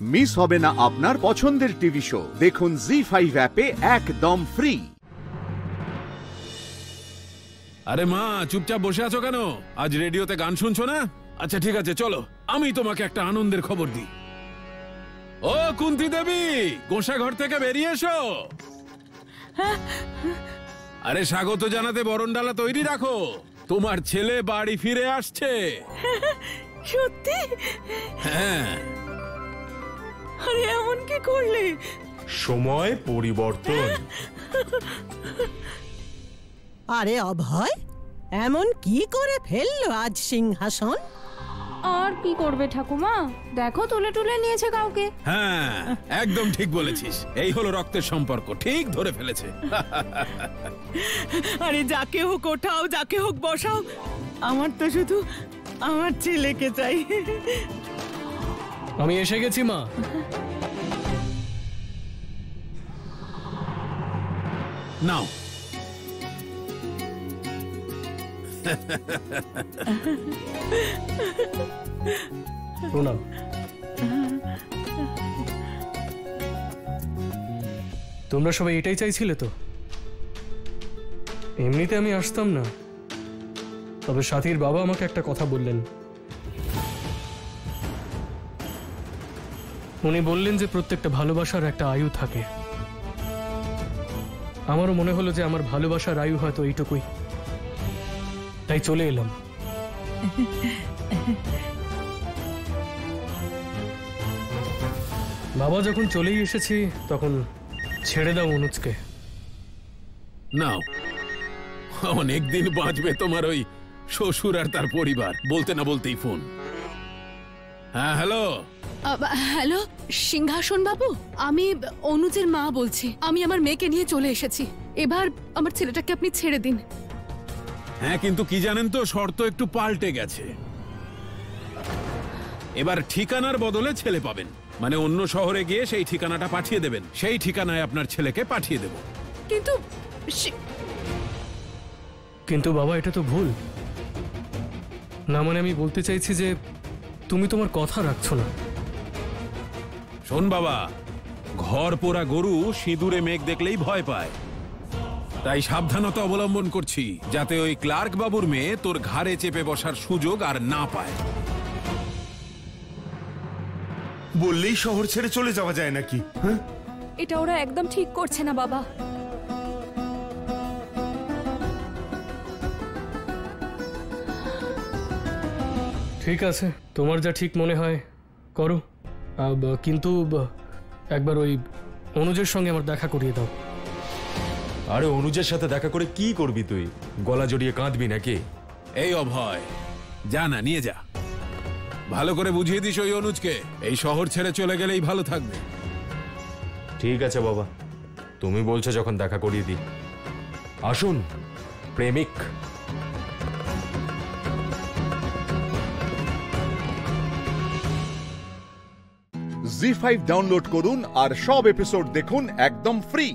Miss হবে না আপনার পছন্দের টিভি শো। দেখুন জি5 অ্যাপে একদম ফ্রি। আরে মা, চুপচাপ বসে আছো কেন? আজ রেডিওতে গান শুনছো না? আচ্ছা ঠিক আছে, চলো আমি তোমাকে একটা আনন্দের খবর দিই। ও কুন্তি দেবী, গোসা ঘর থেকে বেরিয়ে এসো। আরে স্বাগত জানাতে বরণডালা তৈরি রাখো, তোমার ছেলে বাড়ি ফিরে আসছে। সত্যি? হ্যাঁ। আরে এমন কি করলে? সময় পরিবর্তন। আরে অভয়, এমন কি করে ফেললো আজ সিংহাসন? আর কি করবে ঠাকুমা, দেখো তুলে তুলে নিয়েছে কাউকে। হ্যাঁ একদম ঠিক বলেছিস, এই হলো রক্তের সম্পর্ক, ঠিক ধরে ফেলেছে। আরে যাকে হোক ওঠাও, যাকে হোক বসাও, আমার তো শুধু আমার ছেলেকে চাই। আমি এসে গেছি মা। নাও। প্রণাম। তোমরা সবাই এটাই চাইছিলে তো? এমনিতে আমি আসতাম না, তবে সাথীর বাবা আমাকে একটা কথা বললেন। উনি বললেন যে প্রত্যেকটা ভালোবাসার একটা আয়ু থাকে। আমারও মনে হলো যে আমার ভালোবাসার আয়ু হয়তো এইটুকুই, তাই চলে এলাম। বাবা যখন চলেই এসেছি তখন ছেড়ে দাও অনুজকে। নাও, অনেকদিন বাঁচবে তোমার ওই শ্বশুর আর তার পরিবার। বলতে না বলতেই ফোন। হ্যাঁ হ্যালো। হ্যালো সিংহাসন বাবু, আমি অনুজের মা বলছি। আমি আমার মেয়েকে নিয়ে চলে এসেছি, এবার আমার ছেলেটাকে আপনি ছেড়ে দিন। হ্যাঁ কিন্তু কি জানেন তো, শর্ত একটু পাল্টে গেছে। এবার ঠিকানার বদলে ছেলে পাবেন, মানে অন্য শহরে গিয়ে সেই ঠিকানাটা পাঠিয়ে দেবেন, সেই ঠিকানায় আপনার ছেলেকে পাঠিয়ে দেব। কিন্তু বাবা এটা তো ভুল না, মানে আমি বলতে চাইছি যে তুমি তোমার কথা রাখছো না। শোন বাবা, ঘর পোড়া গরু সিঁদুরে মেঘ দেখলেই ভয় পায়, তাই সাবধানতা অবলম্বন করছি যাতে ওই ক্লার্ক বাবুর মেয়ে তোর ঘাড়ে চেপে বসার সুযোগ আর না পায়। বললেই শহর ছেড়ে চলে যাওয়া যায় নাকি? হ্যাঁ, এটা ওরা একদম ঠিক করছে না বাবা। ঠিক আছে, তোমার যা ঠিক মনে হয় করো, কিন্তু একবার ওই অনুজের সঙ্গে আমার দেখা করিয়ে দাও। আরে অনুজের সাথে দেখা করে কি করবি তুই? গলা জড়িয়ে কাঁদবি নাকি? এই অভয়, যা না নিয়ে যা, ভালো করে বুঝিয়ে দিস ওই অনুজকে এই শহর ছেড়ে চলে গেলেই ভালো থাকবে। ঠিক আছে বাবা, তুমি বলছো যখন দেখা করিয়ে দিই। আসুন প্রেমিক। জি5 ডাউনলোড করুন আর সব এপিসোড দেখুন একদম ফ্রি।